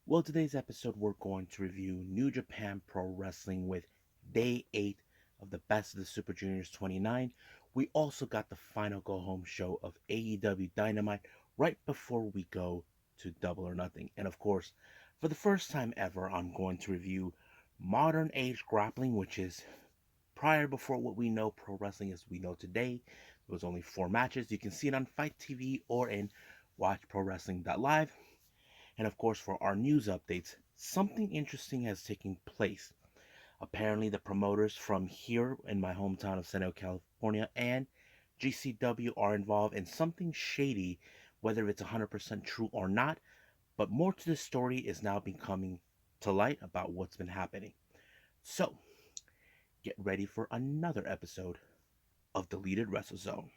Well, today's episode, we're going to review New Japan Pro Wrestling with Day 8 of the Best of the Super Juniors 29. We also got the final go home show of AEW Dynamite right before we go to Double or Nothing. And of course, for the first time ever, I'm going to review Modern Age Grappling, which is prior before what we know pro wrestling as we know today. There was only 4 matches. You can see it on Fight TV or in watchprowrestling.live. And of course, for our news updates, something interesting has taken place. Apparently, the promoters from here in my hometown of San Diego, California, and GCW are involved in something shady, whether it's 100% true or not. But more to the story is now becoming to light about what's been happening. So, get ready for another episode of Deleted Wrestle Zone.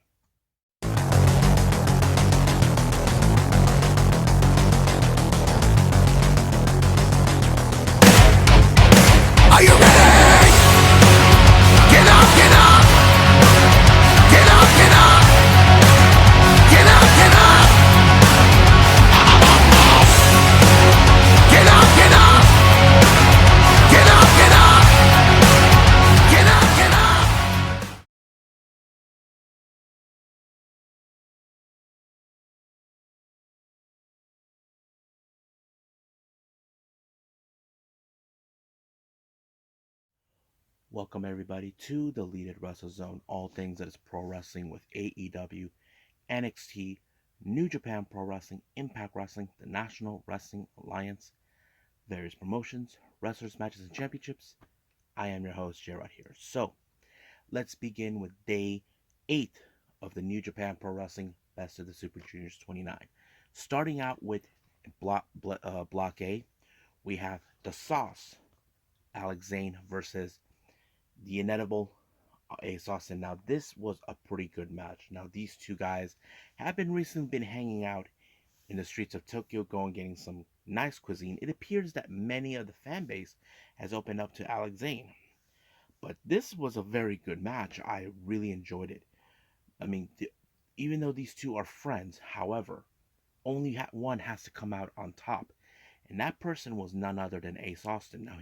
Are you ready? Get up, get up! Get up, get up! Get up, get up! Get up, get up! Get up, get up! Get up, get up! Welcome everybody to the Deleted Wrestle Zone, all things that is pro wrestling with AEW, NXT, New Japan Pro Wrestling, Impact Wrestling, the National Wrestling Alliance, various promotions, wrestlers, matches, and championships. I am your host, Gerard here. So, let's begin with day 8 of the New Japan Pro Wrestling Best of the Super Juniors 29. Starting out with Block A, we have The Sauce, Alex Zane versus the Inedible Ace Austin. Now, this was a pretty good match. Now, these two guys have recently been hanging out in the streets of Tokyo, going getting some nice cuisine. It appears that many of the fan base has opened up to Alex Zane. But this was a very good match. I really enjoyed it. I mean, even though these two are friends, however, only one has to come out on top. And that person was none other than Ace Austin. Now,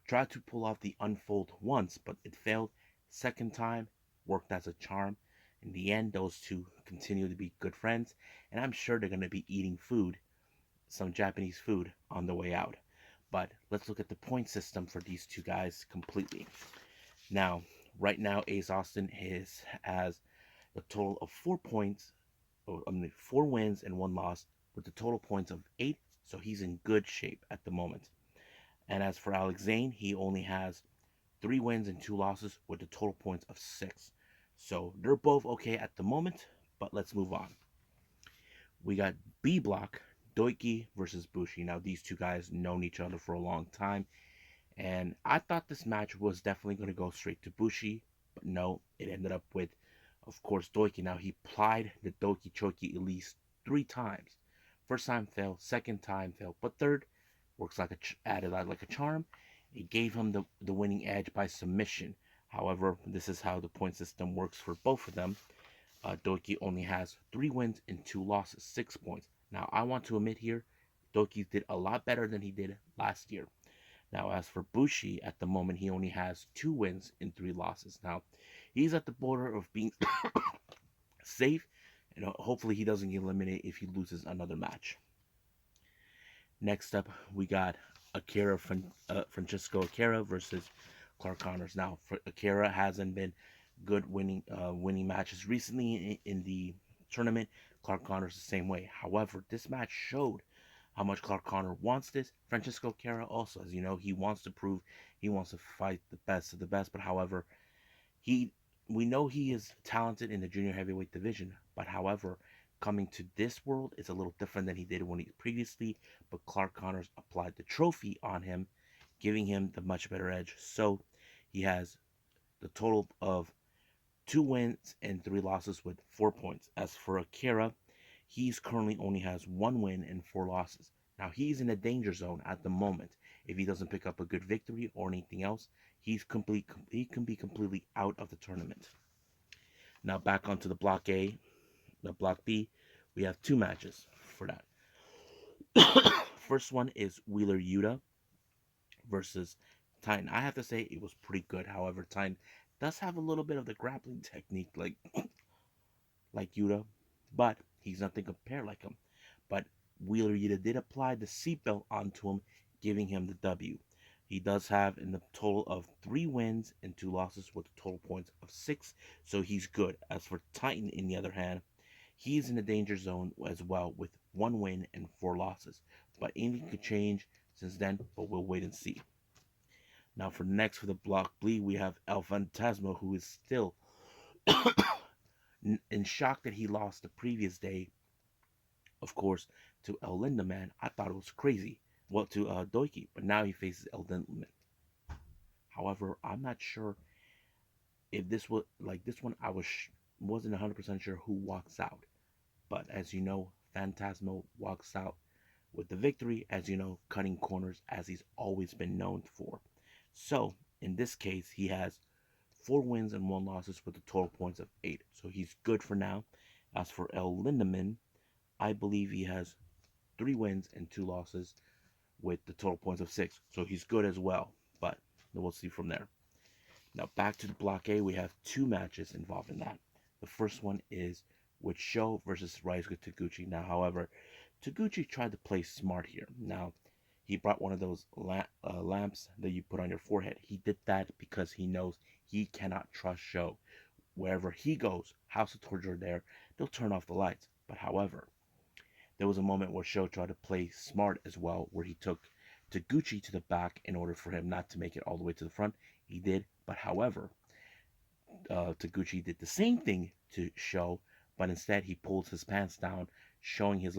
tried to pull off the unfold once, but it failed. Second time, worked as a charm. In the end, those two continue to be good friends, and I'm sure they're going to be eating food, some Japanese food, on the way out. But let's look at the point system for these two guys completely. Now, right now, Ace Austin has a total of 4 points, 4 wins and 1 loss, with a total points of 8. So he's in good shape at the moment. And as for Alex Zane, he only has 3 wins and 2 losses with a total points of 6. So they're both okay at the moment, but let's move on. We got B block, Doiki versus Bushi. Now these two guys known each other for a long time, and I thought this match was definitely going to go straight to Bushi, but no, it ended up with, of course, Doiki. Now he applied the Doki Choki at least 3 times. First time failed, second time failed, but third works like added like a charm. It gave him the winning edge by submission. However, this is how the point system works for both of them. Doki only has 3 wins and 2 losses, 6 points. Now, I want to admit here, Doki did a lot better than he did last year. Now, as for Bushi, at the moment, he only has 2 wins and 3 losses. Now, he's at the border of being safe, and hopefully he doesn't get eliminated if he loses another match. Next up, we got Francisco Akira versus Clark Connors. Now, Akira hasn't been good winning matches recently in the tournament. Clark Connors the same way. However, this match showed how much Clark Connor wants this. Francisco Akira also, as you know, he wants to prove he wants to fight the best of the best. But however, he we know he is talented in the junior heavyweight division. But however, coming to this world is a little different than he did when he previously. But Clark Connors applied the trophy on him, giving him the much better edge. So he has the total of 2 wins and 3 losses with 4 points. As for Akira, he's currently only has 1 win and 4 losses. Now he's in a danger zone at the moment. If he doesn't pick up a good victory or anything else, he can be completely out of the tournament. Now back onto the block A, the block B, we have 2 matches for that. first one is Wheeler Yuta versus Titan. I have to say it was pretty good. However, Titan does have a little bit of the grappling technique like Yuta, but he's nothing compared like him. But Wheeler Yuta did apply the seatbelt onto him, giving him the W. He does have in the total of 3 wins and 2 losses with a total points of 6, so he's good. As for Titan, in the other hand, he's in the danger zone as well with 1 win and 4 losses. But anything could change since then, but we'll wait and see. Now for next for the block B, we have El Fantasma, who is still in shock that he lost the previous day, of course, to El Lindaman. I thought it was crazy. Well, to Doiki, but now he faces El Lindaman. However, I'm not sure if this was like this one. Wasn't 100% sure who walks out, but as you know, Phantasmo walks out with the victory. As you know, cutting corners as he's always been known for. So in this case, he has 4 wins and 1 losses with a total points of 8. So he's good for now. As for El Lindemann, I believe he has 3 wins and 2 losses with the total points of 6. So he's good as well. But we'll see from there. Now back to the Block A, we have 2 matches involved in that. The first one is with Sho versus Ryusuke Taguchi. Now, however, Taguchi tried to play smart here. Now, he brought one of those lamps that you put on your forehead. He did that because he knows he cannot trust Sho. Wherever he goes, House of Torture there, they'll turn off the lights. But however, there was a moment where Sho tried to play smart as well, where he took Taguchi to the back in order for him not to make it all the way to the front. He did, but however, Taguchi did the same thing to Sho, but instead he pulled his pants down, showing his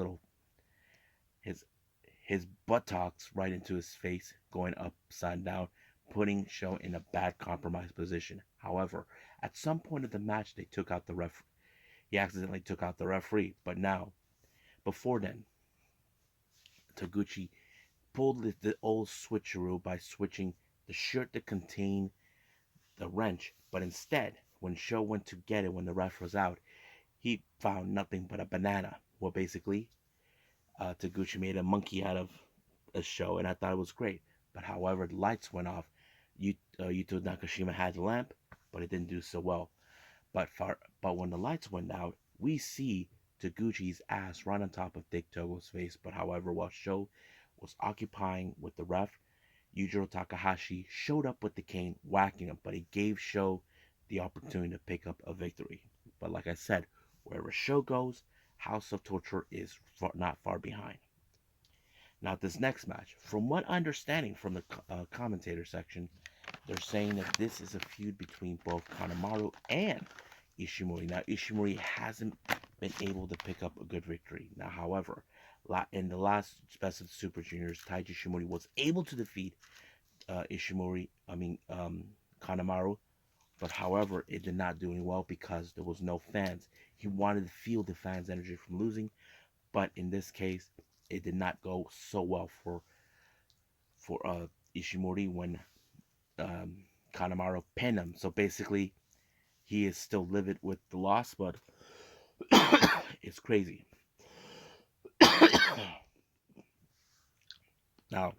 his buttocks right into his face, going upside down, putting Sho in a bad compromised position. However, at some point of the match, they took out the ref. He accidentally took out the referee, but now, before then, Taguchi pulled the old switcheroo by switching the shirt that contained the wrench, but instead, when Sho went to get it when the ref was out, he found nothing but a banana. Well, basically, Taguchi made a monkey out of a Sho, and I thought it was great. But however, the lights went off. Yuto Nakashima had the lamp, but it didn't do so well. But when the lights went out, we see Taguchi's ass right on top of Dick Togo's face. But however, while Sho was occupying with the ref, Yujiro Takahashi showed up with the cane, whacking him, but he gave Sho the opportunity to pick up a victory. But like I said, wherever Sho goes, House of Torture is not far behind. Now, this next match, from what understanding from the commentator section, they're saying that this is a feud between both Kanemaru and Ishimori. Now, Ishimori hasn't been able to pick up a good victory. Now, however, in the last Best of the Super Juniors, Taiji Ishimori was able to defeat Kanemaru, but however, it did not do any well because there was no fans. He wanted to feel the fans' energy from losing, but in this case, it did not go so well for Ishimori when Kanemaru pinned him. So basically, he is still livid with the loss, but it's crazy. Now,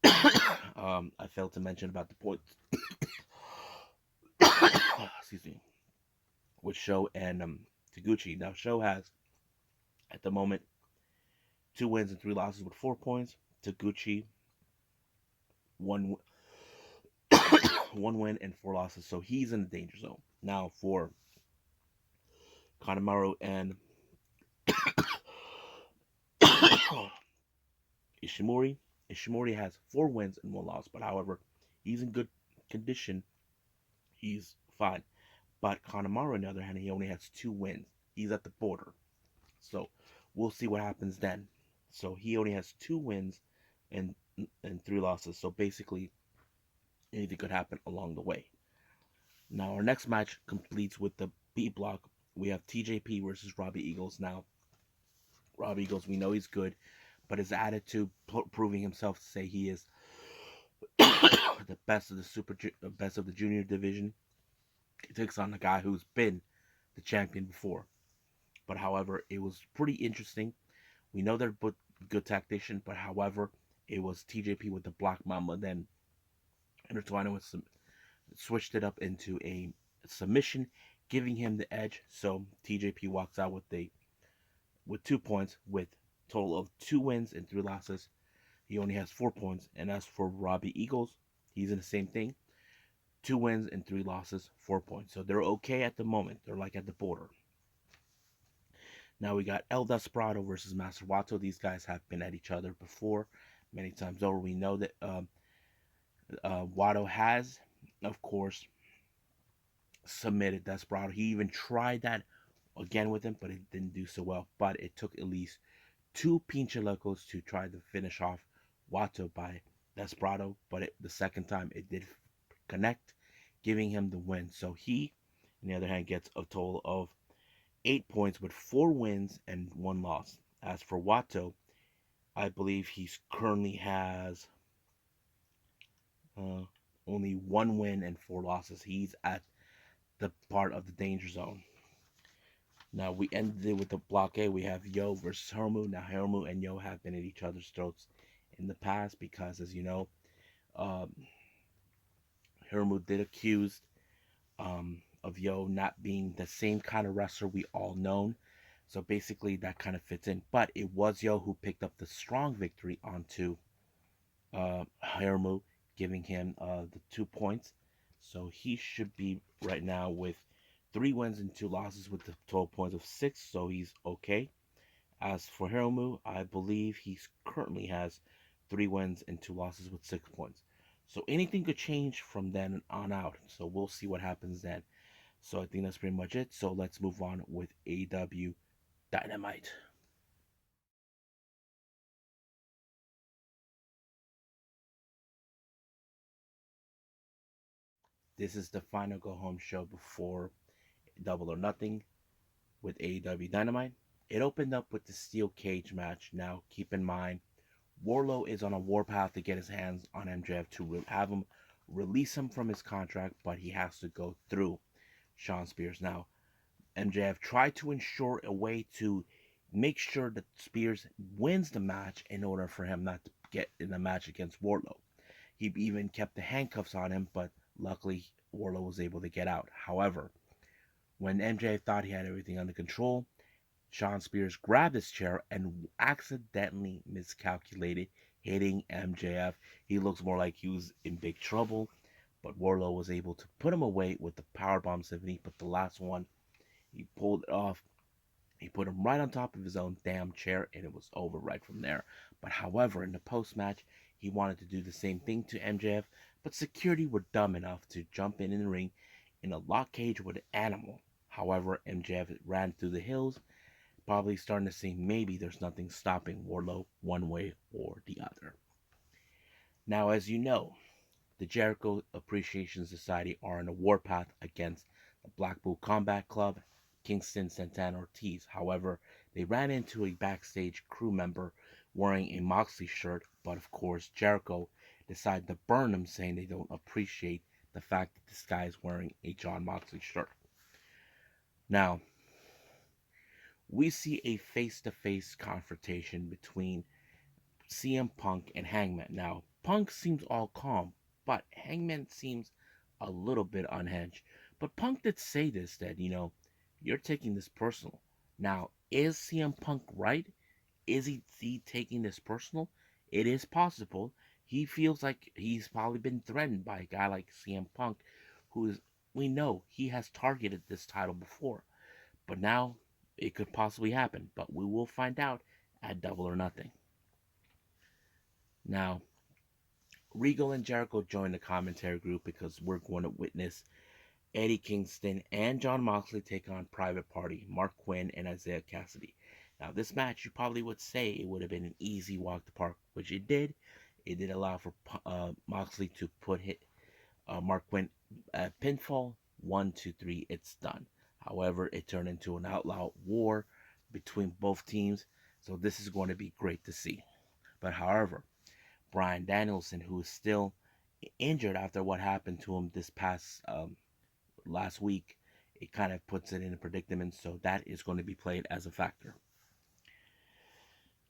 I failed to mention about the points. Excuse me. With Sho and Taguchi. Now, Sho has, at the moment, 2 wins and 3 losses with 4 points. Taguchi, one one win and 4 losses, so he's in the danger zone. Now for Kanemaru and Ishimori. Ishimori has 4 wins and 1 loss, but however, he's in good condition. He's fine. But Kanemaru, on the other hand, he only has 2 wins. He's at the border. So we'll see what happens then. So he only has 2 wins and 3 losses. So basically, anything could happen along the way. Now our next match completes with the B block. We have TJP versus Robbie Eagles. Now, Robbie Eagles, we know he's good, but his attitude, proving himself to say he is the best of the junior division. He takes on the guy who's been the champion before. But however, it was pretty interesting. We know they're good tactician, but however, it was TJP with the Black Mamba, then intertwined with some, switched it up into a submission, giving him the edge. So TJP walks out with 2 points, with total of 2 wins and 3 losses. He only has 4 points. And as for Robbie Eagles, he's in the same thing. 2 wins and 3 losses, 4 points. So they're okay at the moment. They're like at the border. Now we got El Desperado versus Master Wato. These guys have been at each other before, many times over. We know that Wato has, of course, submitted Desperado. He even tried that again with him, but it didn't do so well. But it took at least 2 Pinche to try to finish off Wato by Desperado. But the second time it did connect, giving him the win. So he, on the other hand, gets a total of 8 points with 4 wins and 1 loss. As for Wato, I believe he's currently has uh, only 1 win and 4 losses. He's at the part of the danger zone. Now we ended it with the block A. We have Yo versus Hiromu. Now Hiromu and Yo have been at each other's throats in the past because, as you know, um, Hiromu did accuse of Yo not being the same kind of wrestler we all known. So basically, that kind of fits in. But it was Yo who picked up the strong victory onto Hiromu, giving him the 2 points. So he should be right now with 3 wins and 2 losses with the total points of 6. So he's okay. As for Hiromu, I believe he currently has 3 wins and 2 losses with 6 points. So anything could change from then on out. So we'll see what happens then. So I think that's pretty much it. So let's move on with AEW Dynamite. This is the final go home show before Double or Nothing with AEW Dynamite. It opened up with the steel cage match. Now, keep in mind, Wardlow is on a warpath to get his hands on MJF to have him release him from his contract, but he has to go through Shawn Spears. Now, MJF tried to ensure a way to make sure that Spears wins the match in order for him not to get in a match against Wardlow. He even kept the handcuffs on him, but luckily Wardlow was able to get out. However, when MJF thought he had everything under control, Shawn Spears grabbed his chair and accidentally miscalculated, hitting MJF. He looks more like he was in big trouble, but Wardlow was able to put him away with the powerbomb 70. But the last one, he pulled it off. He put him right on top of his own damn chair, and it was over right from there. But however, in the post match, he wanted to do the same thing to MJF, but security were dumb enough to jump in the ring in a lock cage with an animal. However, MJF ran through the hills, probably starting to see maybe there's nothing stopping Wardlow one way or the other. Now, as you know, the Jericho Appreciation Society are on a warpath against the Blackpool Combat Club, Kingston Santana Ortiz. However, they ran into a backstage crew member wearing a Moxley shirt, but of course, Jericho decided to burn him, saying they don't appreciate the fact that this guy is wearing a John Moxley shirt. Now, we see a face to face confrontation between CM Punk and Hangman. Now, Punk seems all calm, but Hangman seems a little bit unhinged. But Punk did say this that, you're taking this personal. Now, is CM Punk right? Is he taking this personal? It is possible. He feels like he's probably been threatened by a guy like CM Punk, who is, we know he has targeted this title before. But now it could possibly happen. But we will find out at Double or Nothing. Now, Regal and Jericho joined the commentary group because we're going to witness Eddie Kingston and John Moxley take on Private Party, Mark Quinn, and Isaiah Cassidy. Now, this match, you probably would say it would have been an easy walk to park, which it did. It did allow for Moxley to hit Mark Quinn at pinfall. 1, 2, 3, it's done. However, it turned into an outlaw war between both teams, so this is going to be great to see. But however, Bryan Danielson, who is still injured after what happened to him this past last week, it kind of puts it in a predicament. So that is going to be played as a factor.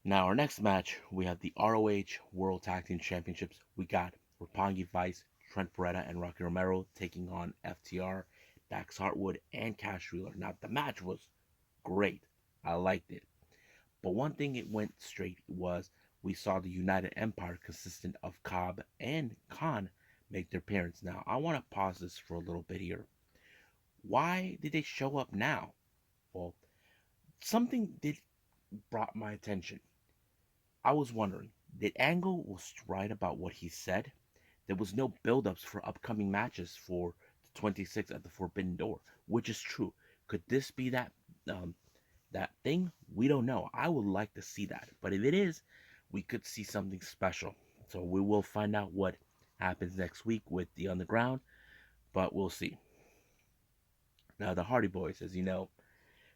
Now, our next match, we have the ROH World Tag Team Championships. We got Roppongi Vice, Trent Beretta, and Rocky Romero taking on FTR, Dax Hartwood, and Cash Wheeler. Now, the match was great. I liked it. But one thing it went straight was we saw the United Empire consistent of Cobb and Khan make their appearance. Now, I want to pause this for a little bit here. Why did they show up now? Well, something did brought my attention. I was wondering, did Angle was right about what he said? There was no build-ups for upcoming matches for the 26th at the Forbidden Door, which is true. Could this be um, that thing? We don't know. I would like to see that, but if it is, we could see something special. So we will find out what happens next week with the Underground, but we'll see. Now the Hardy Boys, as you know,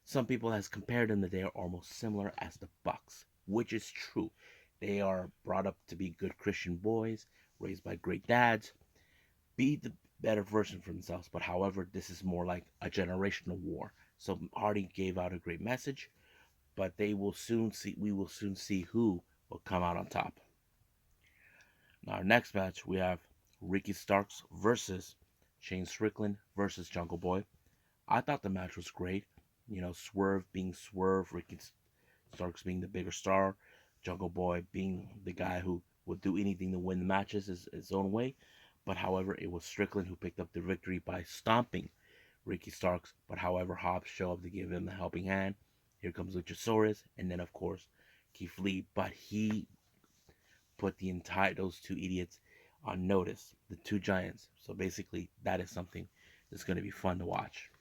some people has compared them that they are almost similar as the Bucks, which is true. They are brought up to be good Christian boys, raised by great dads, be the better version for themselves. But however, this is more like a generational war. So Hardy gave out a great message, but they will soon see. We will soon see who will come out on top. Now, our next match, we have Ricky Starks versus Shane Strickland versus Jungle Boy. I thought the match was great. You know, Swerve being Swerve, Ricky Starks being the bigger star, Jungle Boy being the guy who would do anything to win the matches his own way. But however, it was Strickland who picked up the victory by stomping Ricky Starks. But however, Hobbs showed up to give him the helping hand. Here comes Luchasaurus, and then of course Keith Lee. But he put those two idiots on notice, the two giants. So basically, that is something that's going to be fun to watch.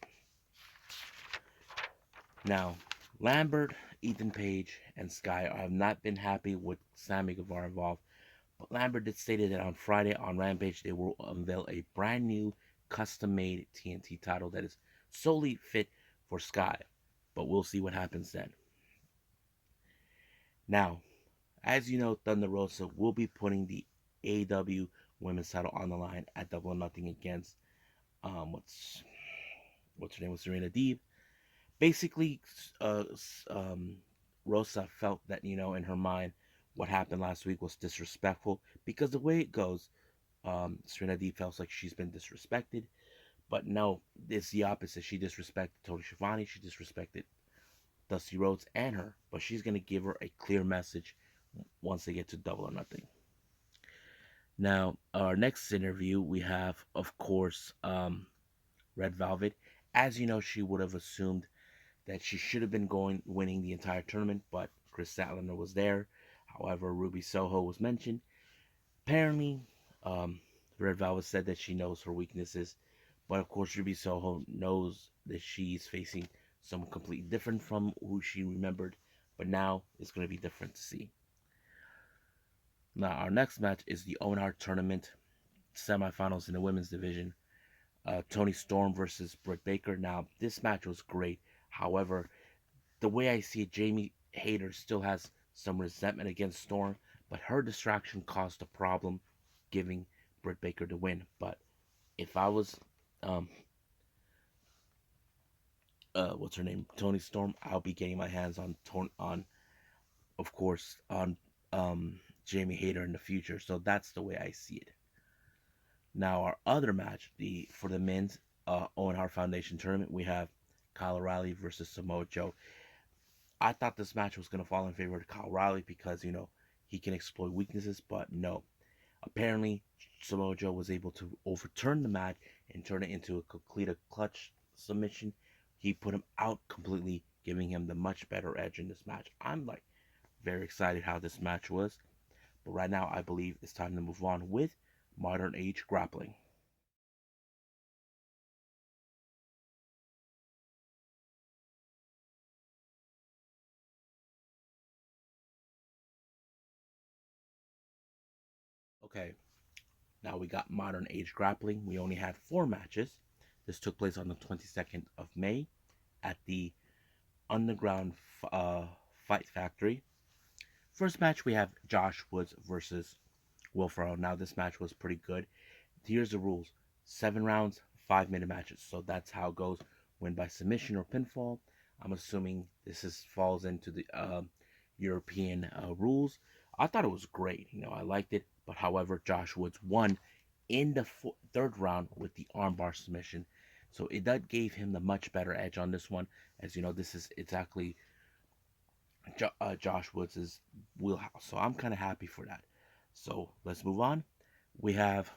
Now, Lambert, Ethan Page, and Sky have not been happy with Sammy Guevara involved, but Lambert did stated that on Friday on Rampage they will unveil a brand new custom-made TNT title that is solely fit for Sky, but we'll see what happens then. Now, as you know, Thunder Rosa will be putting the AEW Women's title on the line at Double or Nothing against what's her name, Serena Deeb. Basically, Rosa felt that, you know, in her mind, what happened last week was disrespectful because the way it goes, Serena Deeb feels like she's been disrespected, but no, it's the opposite. She disrespected Tony Schiavone, she disrespected Dusty Rhodes and her, but she's gonna give her a clear message once they get to Double or Nothing. Now, our next interview we have, of course, Red Velvet. As you know, she would have assumed that she should have been winning the entire tournament, but Chris Statlander was there. However, Ruby Soho was mentioned. Apparently, Red Velvet said that she knows her weaknesses, but of course, Ruby Soho knows that she's facing someone completely different from who she remembered, but now it's going to be different to see. Now, our next match is the Owen Hart Tournament semifinals in the women's division. Tony Storm versus Britt Baker. Now, this match was great. However, the way I see it, Jamie Hayter still has some resentment against Storm, but her distraction caused a problem, giving Britt Baker the win. But if I was, what's her name, Tony Storm, I'll be getting my hands on, of course, on Jamie Hayter in the future. So that's the way I see it. Now, our other match, for the men's Owen Hart Foundation Tournament, we have Kyle O'Reilly versus Samoa Joe. I thought this match was going to fall in favor of Kyle O'Reilly because, you know, he can exploit weaknesses, but no. Apparently, Samoa Joe was able to overturn the match and turn it into a complete clutch submission. He put him out completely, giving him the much better edge in this match. I'm like very excited how this match was. But right now, I believe it's time to move on with Modern Age Grappling. Okay, now we got Modern Age Grappling. We only had 4 matches. This took place on the 22nd of May at the Underground Fight Factory. First match, we have Josh Woods versus Will Ferrell. Now, this match was pretty good. Here's the rules: 7 rounds, 5-minute matches. So that's how it goes. Win by submission or pinfall. I'm assuming this falls into the European rules. I thought it was great. I liked it. But however, Josh Woods won in the third round with the armbar submission. So that gave him the much better edge on this one. As you know, this is exactly Josh Woods' wheelhouse. So I'm kind of happy for that. So let's move on. We have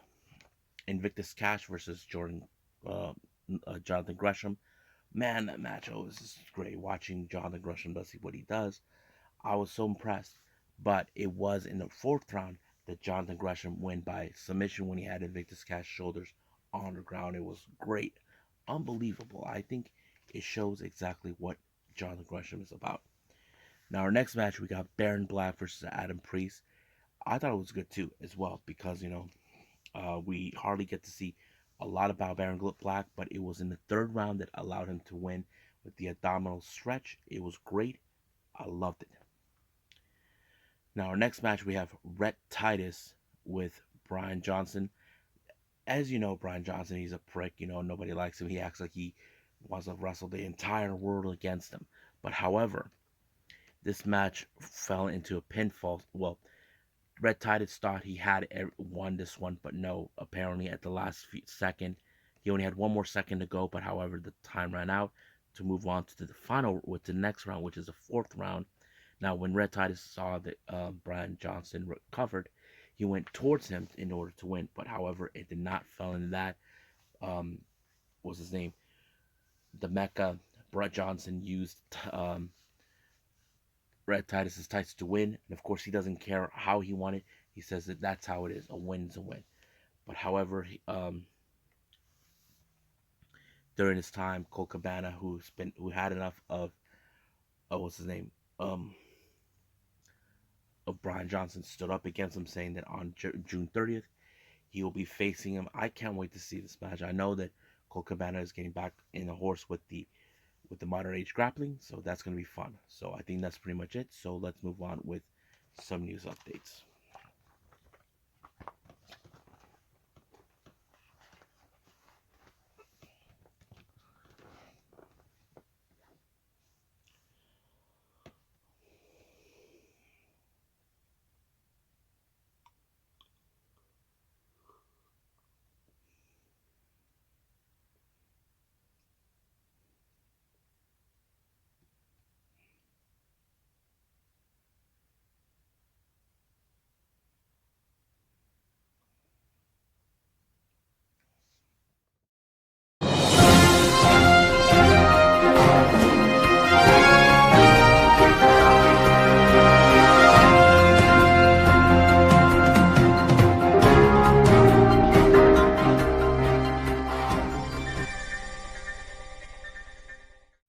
Invictus Cash versus uh, Jonathan Gresham. Man, that match was just great. Watching Jonathan Gresham does what he does, I was so impressed. But it was in the fourth round that Jonathan Gresham won by submission when he had Invictus Cash shoulders on the ground. It was great, unbelievable. I think it shows exactly what Jonathan Gresham is about. Now, our next match, we got Baron Black versus Adam Priest. I thought it was good too, as well, because we hardly get to see a lot about Baron Black, but it was in the third round that allowed him to win with the abdominal stretch. It was great. I loved it. Now, our next match, we have Rhett Titus with Brian Johnson. As you know, Brian Johnson, he's a prick. Nobody likes him. He acts like he wants to wrestle the entire world against him. But however, this match fell into a pinfall. Well, Red Titus thought he had won this one, but no. Apparently, at the last second, he only had one more second to go. But however, the time ran out to move on to the final with the next round, which is the fourth round. Now, when Red Titus saw that Brian Johnson recovered, he went towards him in order to win. But however, it did not fall into that. Um, what was his name? The Mecca. Brett Johnson used Red Titus's tights to win, and of course he doesn't care how he won it. He says that that's how it is. A win's a win. But however, during his time, Cole Cabana, who had enough of what's his name, of Brian Johnson, stood up against him, saying that on June 30th he will be facing him. I can't wait to see this match. I know that Cole Cabana is getting back in the horse with the Modern Age Grappling, so that's going to be fun. So I think that's pretty much it. So let's move on with some news updates.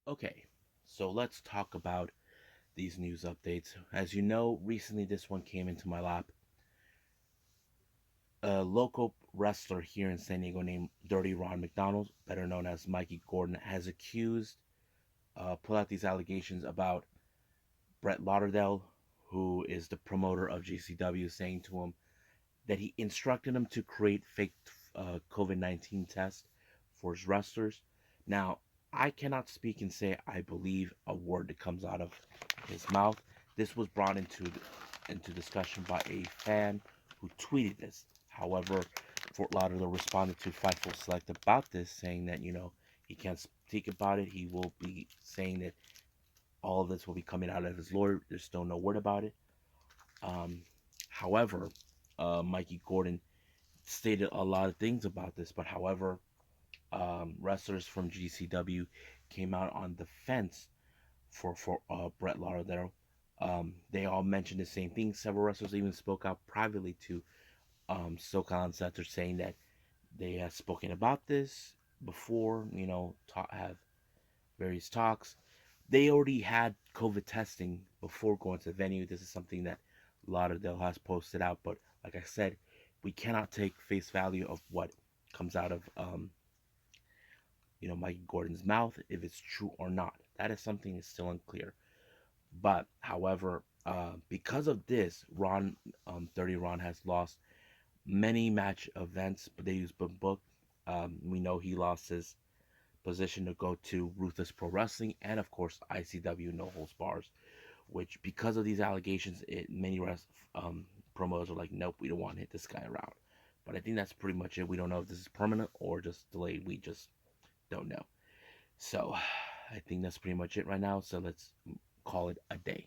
Okay, so let's talk about these news updates. As you know, recently this one came into my lap. A local wrestler here in San Diego named Dirty Ron McDonald, better known as Mikey Gordon, has put out these allegations about Brett Lauderdale, who is the promoter of GCW, saying to him that he instructed him to create fake COVID-19 tests for his wrestlers. Now, I cannot speak and say I believe a word that comes out of his mouth. This was brought into discussion by a fan who tweeted this. However, Fort Lauderdale responded to Fightful Select about this, saying that he can't speak about it. He will be saying that all of this will be coming out of his lawyer. There's still no word about it. Um, However, Mikey Gordon stated a lot of things about this, but however, wrestlers from GCW came out on the fence for Brett Lauderdale. They all mentioned the same thing. Several wrestlers even spoke out privately to SoCal Uncensored, saying that they have spoken about this before. Have various talks. They already had COVID testing before going to the venue. This is something that Lauderdale has posted out, but like I said, we cannot take face value of what comes out of Mikey Gordon's mouth, if it's true or not. That is something that's still unclear. But however, because of this, Dirty Ron has lost many match events, but they've been booked. We know he lost his position to go to Ruthless Pro Wrestling and of course ICW No Holds Bars, which because of these allegations, many promoters are like, nope, we don't want to hit this guy around. But I think that's pretty much it. We don't know if this is permanent or just delayed. We just don't know. So I think that's pretty much it right now. So let's call it a day.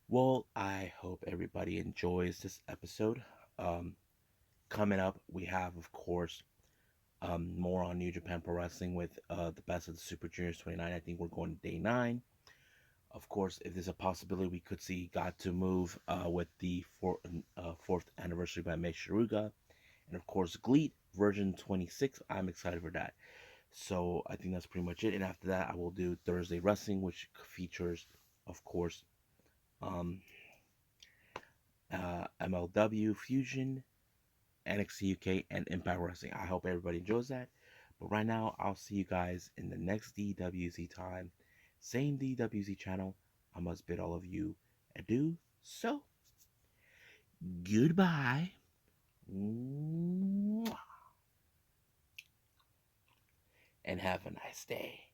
Well, I hope everybody enjoys this episode. Um, Coming up, we have, of course, more on New Japan Pro Wrestling with the best of the Super Juniors 29. I think we're going to day 9. Of course, if there's a possibility, we could see Got to Move with the 4th anniversary by Mei Shiruga. And of course, GLEAT version 26. I'm excited for that. So I think that's pretty much it. And after that, I will do Thursday Wrestling, which features, of course, um, MLW Fusion, NXT UK, and Impact Wrestling. I hope everybody enjoys that. But right now, I'll see you guys in the next DWZ time. Same DWZ channel. I must bid all of you adieu. So, goodbye. And have a nice day.